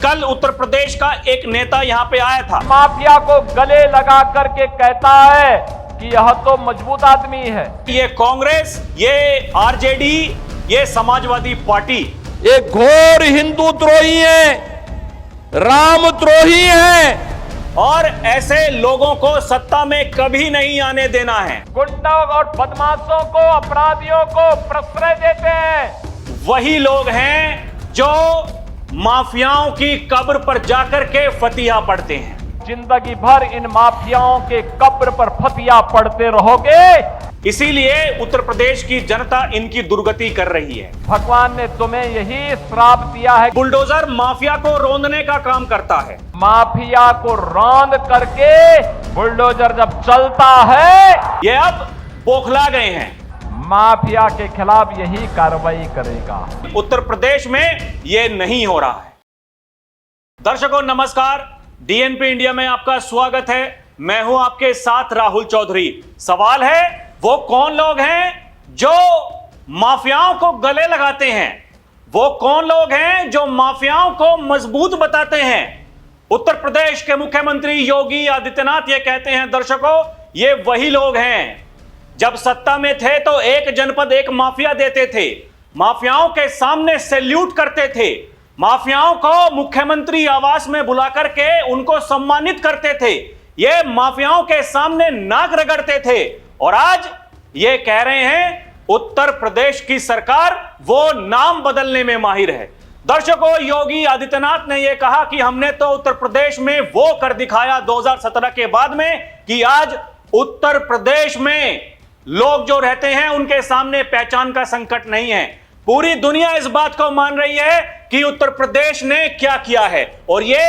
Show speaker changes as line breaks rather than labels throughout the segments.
कल उत्तर प्रदेश का एक नेता यहां पे आया था,
माफिया को गले लगा करके कहता है कि यह तो मजबूत आदमी है।
ये कांग्रेस, ये आरजेडी, ये समाजवादी पार्टी
ये घोर हिंदू द्रोही है, राम द्रोही है
और ऐसे लोगों को सत्ता में कभी नहीं आने देना है।
गुंडों और बदमाशों को, अपराधियों को प्रश्रय देते हैं।
वही लोग हैं जो माफियाओं की कब्र पर जाकर के फतिहा पढ़ते हैं।
जिंदगी भर इन माफियाओं के कब्र पर फतिया पड़ते रहोगे।
इसीलिए उत्तर प्रदेश की जनता इनकी दुर्गति कर रही है।
भगवान ने तुम्हें यही श्राप दिया है।
बुलडोजर माफिया को रौंदने का काम करता है।
माफिया को रौंद करके बुलडोजर जब चलता है,
ये अब बौखला गए हैं।
माफिया के खिलाफ यही कार्रवाई करेगा।
उत्तर प्रदेश में ये नहीं हो रहा है। दर्शकों नमस्कार, डीएनपी इंडिया में आपका स्वागत है। मैं हूं आपके साथ राहुल चौधरी। सवाल है, वो कौन लोग हैं जो माफियाओं को गले लगाते हैं? वो कौन लोग हैं जो माफियाओं को मजबूत बताते हैं? उत्तर प्रदेश के मुख्यमंत्री योगी आदित्यनाथ ये कहते हैं, दर्शकों, ये वही लोग हैं। जब सत्ता में थे तो एक जनपद एक माफिया देते थे, माफियाओं के सामने सैल्यूट करते थे, माफियाओं को मुख्यमंत्री आवास में बुलाकर के उनको सम्मानित करते थे, ये माफियाओं के सामने नाक रगड़ते थे। और आज ये कह रहे हैं उत्तर प्रदेश की सरकार वो नाम बदलने में माहिर है। दर्शकों, योगी आदित्यनाथ ने यह कहा कि हमने तो उत्तर प्रदेश में वो कर दिखाया 2017 के बाद में कि आज उत्तर प्रदेश में लोग जो रहते हैं उनके सामने पहचान का संकट नहीं है। पूरी दुनिया इस बात को मान रही है कि उत्तर प्रदेश ने क्या किया है, और ये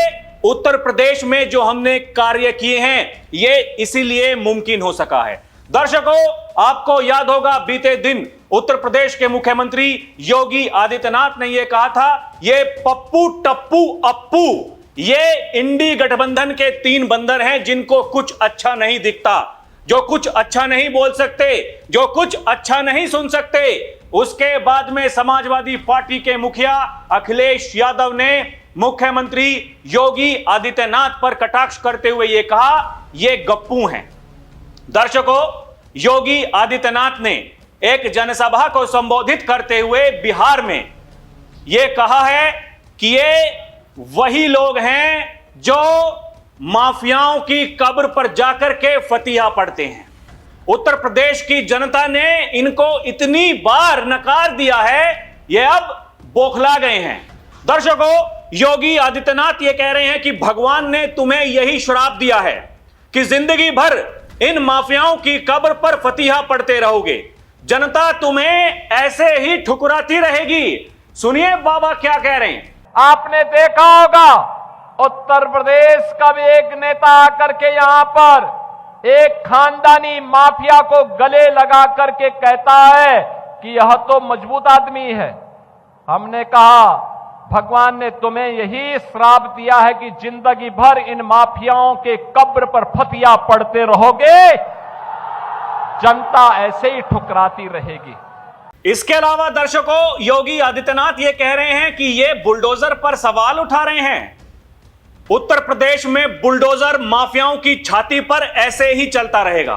उत्तर प्रदेश में जो हमने कार्य किए हैं ये इसीलिए मुमकिन हो सका है। दर्शकों, आपको याद होगा बीते दिन उत्तर प्रदेश के मुख्यमंत्री योगी आदित्यनाथ ने यह कहा था, ये पप्पू टप्पू अप्पू ये इंडी गठबंधन के 3 बंदर हैं जिनको कुछ अच्छा नहीं दिखता, जो कुछ अच्छा नहीं बोल सकते, जो कुछ अच्छा नहीं सुन सकते। उसके बाद में समाजवादी पार्टी के मुखिया अखिलेश यादव ने मुख्यमंत्री योगी आदित्यनाथ पर कटाक्ष करते हुए यह कहा, ये गप्पू हैं। दर्शकों, योगी आदित्यनाथ ने एक जनसभा को संबोधित करते हुए बिहार में यह कहा है कि ये वही लोग हैं जो माफियाओं की कब्र पर जाकर के फतिहा पढ़ते हैं। उत्तर प्रदेश की जनता ने इनको इतनी बार नकार दिया है, ये अब बौखला गए हैं। दर्शकों, योगी आदित्यनाथ ये कह रहे हैं कि भगवान ने तुम्हें यही श्राप दिया है कि जिंदगी भर इन माफियाओं की कब्र पर फतिहा पढ़ते रहोगे। जनता तुम्हें ऐसे ही ठुकराती रहेगी। सुनिए बाबा क्या कह रहे हैं।
आपने देखा होगा उत्तर प्रदेश का भी एक नेता आकर के यहां पर एक खानदानी माफिया को गले लगा करके कहता है कि यह तो मजबूत आदमी है। हमने कहा, भगवान ने तुम्हें यही श्राप दिया है कि जिंदगी भर इन माफियाओं के कब्र पर फतिया पड़ते रहोगे। जनता ऐसे ही ठुकराती रहेगी।
इसके अलावा दर्शकों, योगी आदित्यनाथ ये कह रहे हैं कि ये बुलडोजर पर सवाल उठा रहे हैं। उत्तर प्रदेश में बुलडोजर माफियाओं की छाती पर ऐसे ही चलता रहेगा।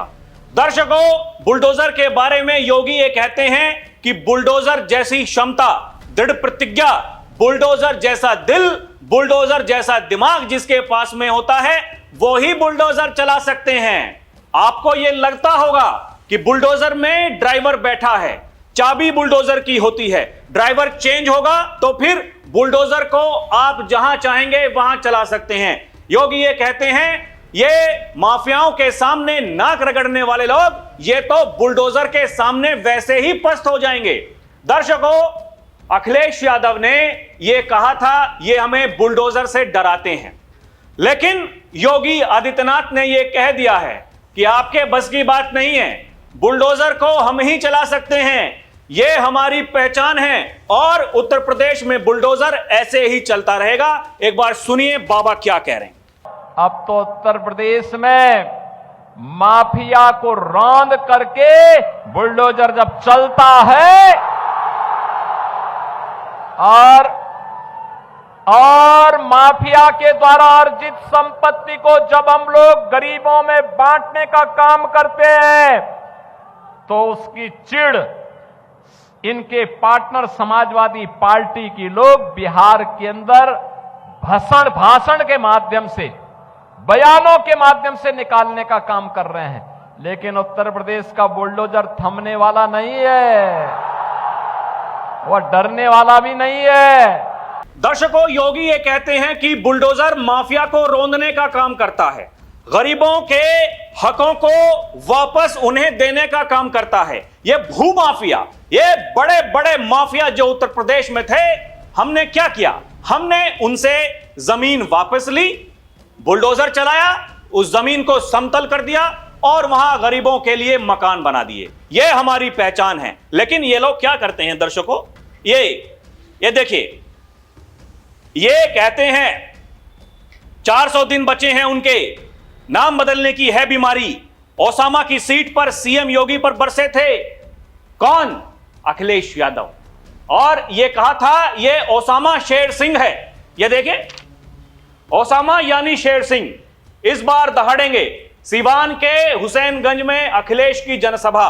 दर्शकों, बुलडोजर के बारे में योगी ये कहते हैं कि बुलडोजर जैसी क्षमता, दृढ़ प्रतिज्ञा, बुलडोजर जैसा दिल, बुलडोजर जैसा दिमाग जिसके पास में होता है वो ही बुलडोजर चला सकते हैं। आपको यह लगता होगा कि बुलडोजर में ड्राइवर बैठा है, चाबी बुलडोजर की होती है, ड्राइवर चेंज होगा तो फिर बुलडोजर को आप जहां चाहेंगे वहां चला सकते हैं। योगी ये कहते हैं, ये माफियाओं के सामने नाक रगड़ने वाले लोग ये तो बुलडोजर के सामने वैसे ही पस्त हो जाएंगे। दर्शकों, अखिलेश यादव ने यह कहा था, ये हमें बुलडोजर से डराते हैं, लेकिन योगी आदित्यनाथ ने यह कह दिया है कि आपके बस की बात नहीं है, बुलडोजर को हम ही चला सकते हैं, ये हमारी पहचान है और उत्तर प्रदेश में बुलडोजर ऐसे ही चलता रहेगा। एक बार सुनिए बाबा क्या कह रहे हैं।
अब तो उत्तर प्रदेश में माफिया को रौंद करके बुलडोजर जब चलता है और और माफिया के द्वारा अर्जित संपत्ति को जब हम लोग गरीबों में बांटने का काम करते हैं तो उसकी चिढ़ इनके पार्टनर समाजवादी पार्टी की लोग बिहार के अंदर भाषण के माध्यम से, बयानों के माध्यम से निकालने का काम कर रहे हैं। लेकिन उत्तर प्रदेश का बुलडोजर थमने वाला नहीं है, वह डरने वाला भी नहीं है।
दर्शकों, योगी ये कहते हैं कि बुलडोजर माफिया को रौंदने का काम करता है, गरीबों के हकों को वापस उन्हें देने का काम करता है। ये भूमाफिया, ये बड़े बड़े माफिया जो उत्तर प्रदेश में थे, हमने क्या किया? हमने उनसे जमीन वापस ली, बुलडोजर चलाया, उस जमीन को समतल कर दिया और वहां गरीबों के लिए मकान बना दिए। ये हमारी पहचान है। लेकिन ये लोग क्या करते हैं दर्शकों? ये देखिए, ये कहते हैं 400 दिन बचे हैं उनके, नाम बदलने की है बीमारी। ओसामा की सीट पर सीएम योगी पर बरसे थे कौन? अखिलेश यादव। और ये कहा था ये ओसामा शेर सिंह है। ये देखिए, ओसामा यानी शेर सिंह इस बार दहाड़ेंगे। सीवान के हुसैनगंज में अखिलेश की जनसभा।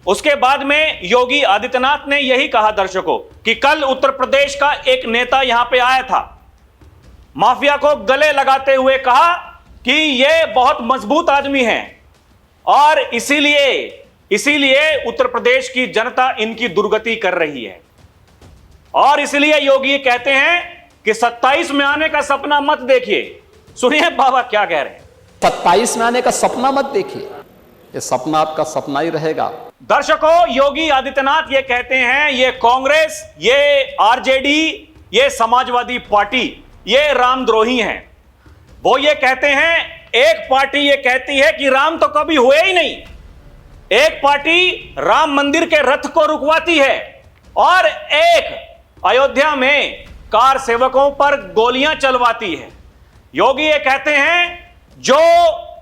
उसके बाद में योगी आदित्यनाथ ने यही कहा दर्शकों कि कल उत्तर प्रदेश का एक नेता यहां पे आया था, माफिया को गले लगाते हुए कहा कि ये बहुत मजबूत आदमी हैं और इसीलिए उत्तर प्रदेश की जनता इनकी दुर्गति कर रही है। और इसलिए योगी कहते हैं कि 27 में आने का सपना मत देखिए। सुनिए बाबा क्या कह रहे हैं।
27 में आने का सपना मत देखिए, ये सपना आपका सपना ही रहेगा।
दर्शकों, योगी आदित्यनाथ ये कहते हैं ये कांग्रेस, ये आरजेडी, ये समाजवादी पार्टी, ये रामद्रोही हैं। वो ये कहते हैं, एक पार्टी ये कहती है कि राम तो कभी हुए ही नहीं, एक पार्टी राम मंदिर के रथ को रुकवाती है और एक अयोध्या में कार सेवकों पर गोलियां चलवाती है। योगी ये कहते हैं जो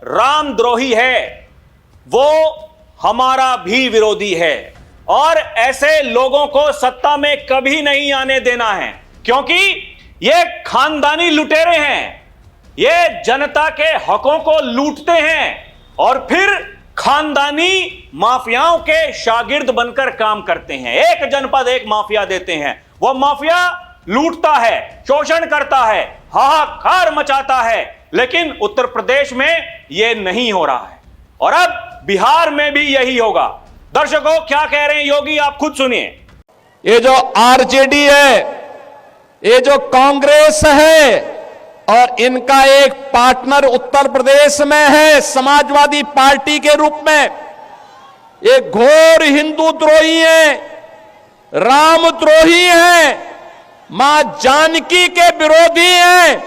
रामद्रोही है वो हमारा भी विरोधी है और ऐसे लोगों को सत्ता में कभी नहीं आने देना है, क्योंकि ये खानदानी लुटेरे हैं, ये जनता के हकों को लूटते हैं और फिर खानदानी माफियाओं के शागिर्द बनकर काम करते हैं। एक जनपद एक माफिया देते हैं, वो माफिया लूटता है, शोषण करता है, हाहाकार मचाता है। लेकिन उत्तर प्रदेश में यह नहीं हो रहा है और अब बिहार में भी यही होगा। दर्शकों, क्या कह रहे हैं योगी, आप खुद सुनिए।
ये जो आरजेडी है, ये जो कांग्रेस है और इनका एक पार्टनर उत्तर प्रदेश में है समाजवादी पार्टी के रूप में, ये घोर हिंदू द्रोही है, रामद्रोही है, मां जानकी के विरोधी हैं।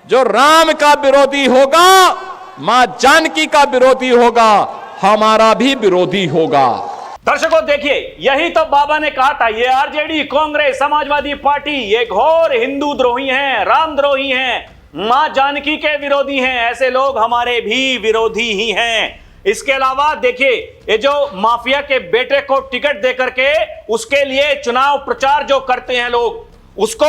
जो राम का विरोधी होगा, मां जानकी का विरोधी होगा, हमारा भी विरोधी होगा।
दर्शकों देखिए, यही तो बाबा ने कहा था, ये आरजेडी, कांग्रेस, समाजवादी पार्टी ये घोर हिंदू द्रोही हैं, रामद्रोही हैं, मां जानकी के विरोधी हैं। ऐसे लोग हमारे भी विरोधी ही हैं। इसके अलावा देखिए, ये जो माफिया के बेटे को टिकट देकर के उसके लिए चुनाव प्रचार जो करते हैं लोग, उसको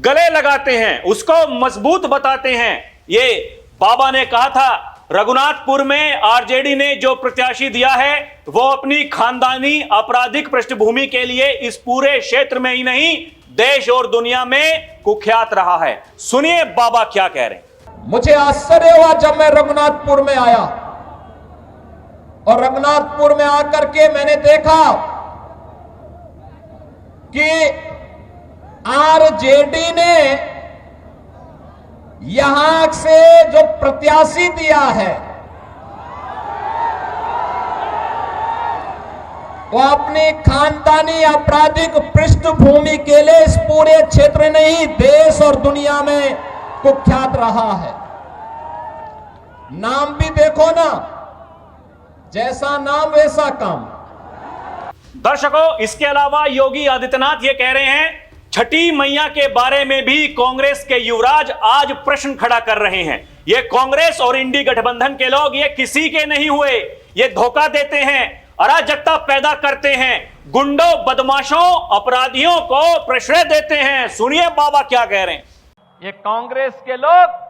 गले लगाते हैं, उसको मजबूत बताते हैं। ये बाबा ने कहा था रघुनाथपुर में आरजेडी ने जो प्रत्याशी दिया है वो अपनी खानदानी आपराधिक पृष्ठभूमि के लिए इस पूरे क्षेत्र में ही नहीं, देश और दुनिया में कुख्यात रहा है। सुनिए बाबा क्या कह रहे हैं।
मुझे आश्चर्य हुआ जब मैं रघुनाथपुर में आया और रघुनाथपुर में आकर के मैंने देखा कि आरजेडी ने यहां से जो प्रत्याशी दिया है वो अपनी खानदानी आपराधिक पृष्ठभूमि के लिए इस पूरे क्षेत्र नहीं, देश और दुनिया में कुख्यात रहा है। नाम भी देखो ना, जैसा नाम वैसा काम।
दर्शकों, इसके अलावा योगी आदित्यनाथ ये कह रहे हैं छठी मैया के बारे में भी कांग्रेस के युवराज आज प्रश्न खड़ा कर रहे हैं। ये कांग्रेस और इंडी गठबंधन के लोग ये किसी के नहीं हुए, ये धोखा देते हैं अराजकता पैदा करते हैं, गुंडों, बदमाशों, अपराधियों को प्रश्रय देते हैं। सुनिए बाबा क्या कह रहे हैं।
ये कांग्रेस के लोग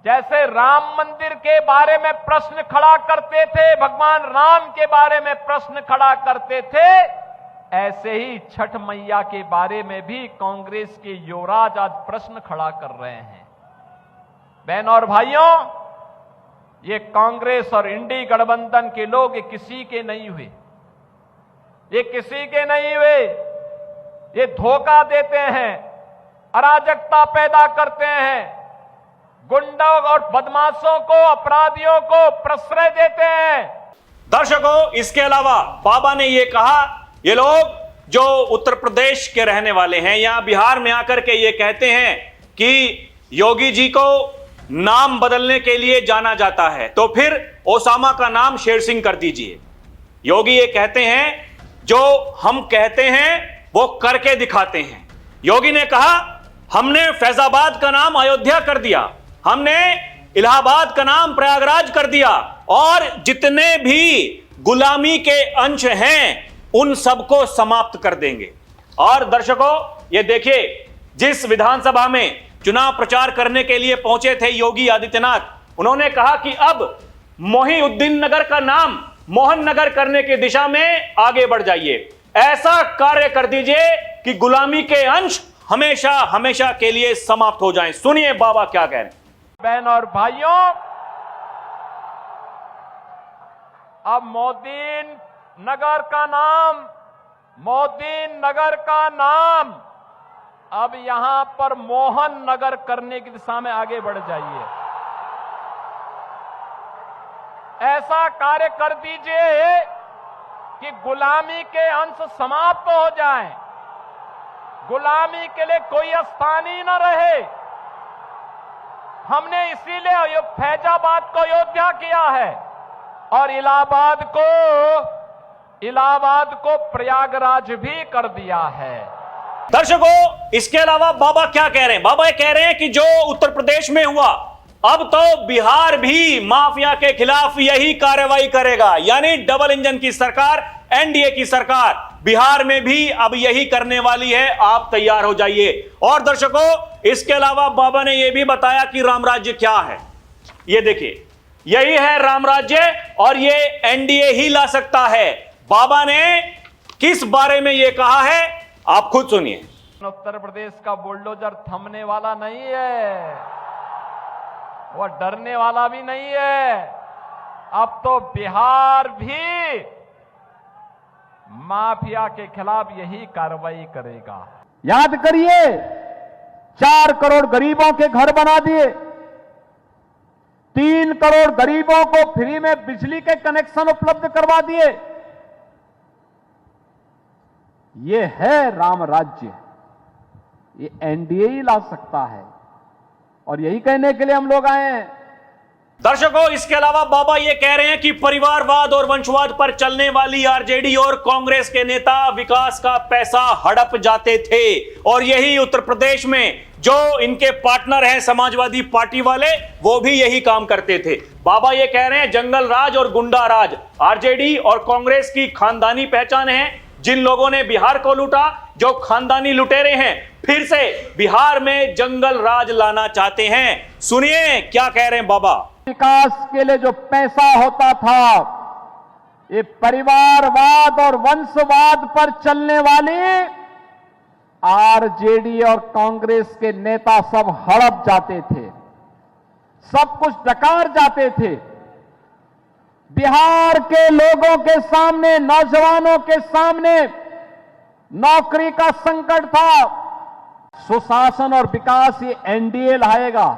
जैसे राम मंदिर के बारे में प्रश्न खड़ा करते थे, भगवान राम के बारे में प्रश्न खड़ा करते थे, ऐसे ही छठ मैया के बारे में भी कांग्रेस के युवराज आज प्रश्न खड़ा कर रहे हैं। बहनों और भाइयों, ये कांग्रेस और इंडी गठबंधन के लोग ये किसी के नहीं हुए, ये किसी के नहीं हुए। ये धोखा देते हैं, अराजकता पैदा करते हैं, गुंडों और बदमाशों को, अपराधियों को प्रश्रय देते हैं।
दर्शकों, इसके अलावा बाबा ने यह कहा, ये लोग जो उत्तर प्रदेश के रहने वाले हैं, यहां बिहार में आकर के ये कहते हैं कि योगी जी को नाम बदलने के लिए जाना जाता है, तो फिर ओसामा का नाम शेर सिंह कर दीजिए। योगी ये कहते हैं, जो हम कहते हैं वो करके दिखाते हैं। योगी ने कहा, हमने फैजाबाद का नाम अयोध्या कर दिया, हमने इलाहाबाद का नाम प्रयागराज कर दिया, और जितने भी गुलामी के अंश हैं उन सबको समाप्त कर देंगे। और दर्शकों, ये देखिए, जिस विधानसभा में चुनाव प्रचार करने के लिए पहुंचे थे योगी आदित्यनाथ, उन्होंने कहा कि अब मोहिउद्दीन नगर का नाम मोहन नगर करने की दिशा में आगे बढ़ जाइए, ऐसा कार्य कर दीजिए कि गुलामी के अंश हमेशा हमेशा के लिए समाप्त हो जाएं। सुनिए बाबा क्या कह रहे हैं।
बहन और भाइयों, अब मोदीन नगर का नाम अब यहां पर मोहन नगर करने की दिशा में आगे बढ़ जाइए। ऐसा कार्य कर दीजिए कि गुलामी के अंश समाप्त हो जाएं, गुलामी के लिए कोई स्थान ही न रहे। हमने इसीलिए फैजाबाद को अयोध्या किया है और इलाहाबाद को प्रयागराज भी कर दिया है।
दर्शकों, इसके अलावा बाबा क्या कह रहे हैं? बाबा ये कह रहे हैं कि जो उत्तर प्रदेश में हुआ, अब तो बिहार भी माफिया के खिलाफ यही कार्रवाई करेगा। यानी डबल इंजन की सरकार, एनडीए की सरकार बिहार में भी अब यही करने वाली है। आप तैयार हो जाइए। और दर्शकों, इसके अलावा बाबा ने यह भी बताया कि राम राज्य क्या है। ये देखिए, यही है राम राज्य, और ये एनडीए ही ला सकता है। बाबा ने किस बारे में यह कहा है, आप खुद सुनिए।
उत्तर प्रदेश का बुलडोजर थमने वाला नहीं है, वह डरने वाला भी नहीं है। अब तो बिहार भी माफिया के खिलाफ यही कार्रवाई करेगा।
याद करिए, 4 करोड़ गरीबों के घर बना दिए, 3 करोड़ गरीबों को फ्री में बिजली के कनेक्शन उपलब्ध करवा दिए। ये है राम राज्य, ये एनडीए ही ला सकता है, और यही कहने के लिए हम लोग आए हैं।
दर्शकों, इसके अलावा बाबा ये कह रहे हैं कि परिवारवाद और वंशवाद पर चलने वाली आरजेडी और कांग्रेस के नेता विकास का पैसा हड़प जाते थे, और यही उत्तर प्रदेश में जो इनके पार्टनर हैं समाजवादी पार्टी वाले, वो भी यही काम करते थे। बाबा ये कह रहे हैं, जंगल राज और गुंडा राज आरजेडी और कांग्रेस की खानदानी पहचान है। जिन लोगों ने बिहार को लूटा, जो खानदानी लुटेरे हैं, फिर से बिहार में जंगल राज लाना चाहते हैं। सुनिए क्या कह रहे हैं बाबा।
विकास के लिए जो पैसा होता था, ये परिवारवाद और वंशवाद पर चलने वाली आरजेडी और कांग्रेस के नेता सब हड़प जाते थे, सब कुछ डकार जाते थे। बिहार के लोगों के सामने, नौजवानों के सामने नौकरी का संकट था। सुशासन और विकास ये एनडीए लाएगा।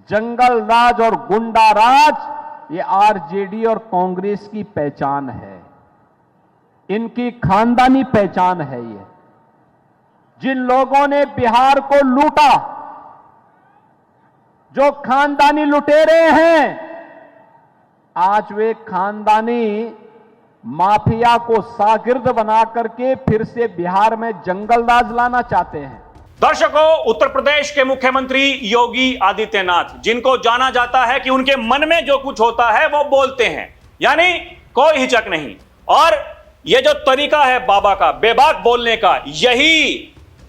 जंगल राज और गुंडा राज ये आरजेडी और कांग्रेस की पहचान है, इनकी खानदानी पहचान है। ये जिन लोगों ने बिहार को लूटा, जो खानदानी लुटेरे हैं, आज वे खानदानी माफिया को शागिर्द बना करके फिर से बिहार में जंगल राज लाना चाहते हैं।
दर्शकों, उत्तर प्रदेश के मुख्यमंत्री योगी आदित्यनाथ, जिनको जाना जाता है कि उनके मन में जो कुछ होता है वो बोलते हैं, यानी कोई हिचक नहीं। और ये जो तरीका है बाबा का बेबाक बोलने का,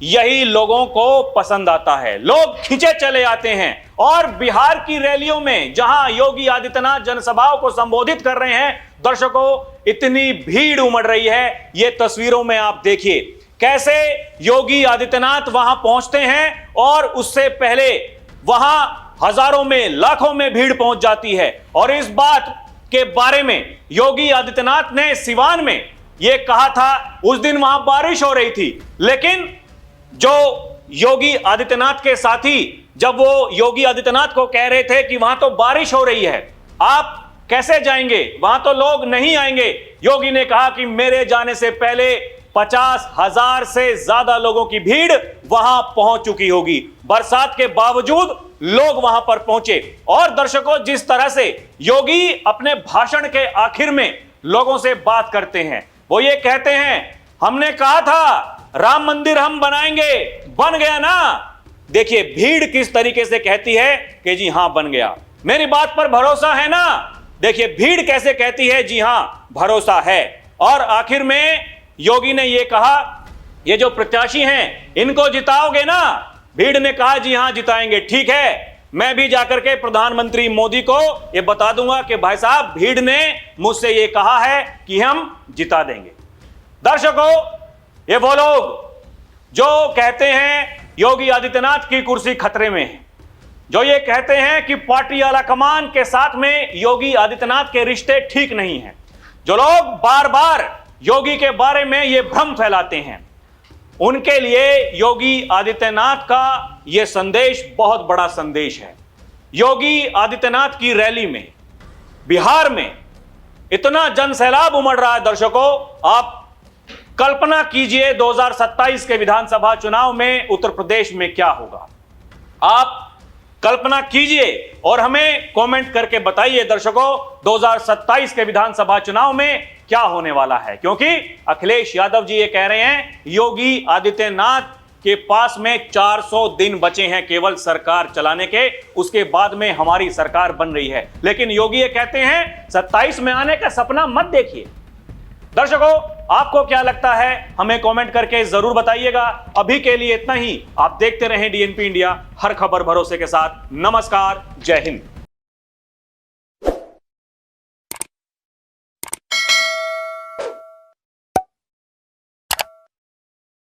यही लोगों को पसंद आता है। लोग खींचे चले आते हैं और बिहार की रैलियों में जहां योगी आदित्यनाथ जनसभाओं को संबोधित कर रहे हैं, दर्शकों इतनी भीड़ उमड़ रही है। ये तस्वीरों में आप देखिए कैसे योगी आदित्यनाथ वहां पहुंचते हैं और उससे पहले वहां हजारों में लाखों में भीड़ पहुंच जाती है। और इस बात के बारे में योगी आदित्यनाथ ने सिवान में यह कहा था, उस दिन वहां बारिश हो रही थी, लेकिन जो योगी आदित्यनाथ के साथी जब वो योगी आदित्यनाथ को कह रहे थे कि वहां तो बारिश हो रही है, आप कैसे जाएंगे, वहां तो लोग नहीं आएंगे, योगी ने कहा कि मेरे जाने से पहले 50,000 से ज्यादा लोगों की भीड़ वहां पहुंच चुकी होगी। बरसात के बावजूद लोग वहां पर पहुंचे। और दर्शकों, जिस तरह से योगी अपने भाषण के आखिर में लोगों से बात करते हैं, वो ये कहते हैं, हमने कहा था राम मंदिर हम बनाएंगे, बन गया ना। देखिए भीड़ किस तरीके से कहती है कि जी हां बन गया, मेरी बात पर भरोसा है ना। देखिए भीड़ कैसे कहती है जी हां भरोसा है। और आखिर में योगी ने यह कहा, ये जो प्रत्याशी हैं इनको जिताओगे ना। भीड़ ने कहा जी हां जिताएंगे। ठीक है, मैं भी जाकर के प्रधानमंत्री मोदी को यह बता दूंगा कि भाई साहब भीड़ ने मुझसे यह कहा है कि हम जिता देंगे। दर्शकों, ये वो लोग जो कहते हैं योगी आदित्यनाथ की कुर्सी खतरे में है, जो ये कहते हैं कि पार्टी आला कमान के साथ में योगी आदित्यनाथ के रिश्ते ठीक नहीं हैं, जो लोग बार बार योगी के बारे में ये भ्रम फैलाते हैं, उनके लिए योगी आदित्यनाथ का यह संदेश बहुत बड़ा संदेश है। योगी आदित्यनाथ की रैली में बिहार में इतना जनसैलाब उमड़ रहा है। दर्शकों, आप कल्पना कीजिए 2027 के विधानसभा चुनाव में उत्तर प्रदेश में क्या होगा। आप कल्पना कीजिए और हमें कमेंट करके बताइए दर्शकों, 2027 के विधानसभा चुनाव में क्या होने वाला है। क्योंकि अखिलेश यादव जी ये कह रहे हैं योगी आदित्यनाथ के पास में 400 दिन बचे हैं केवल सरकार चलाने के, उसके बाद में हमारी सरकार बन रही है। लेकिन योगी ये कहते हैं 27 में आने का सपना मत देखिए। दर्शकों, आपको क्या लगता है हमें कमेंट करके जरूर बताइएगा। अभी के लिए इतना ही। आप देखते रहें डीएनपी इंडिया, हर खबर भरोसे के साथ। नमस्कार, जय हिंद।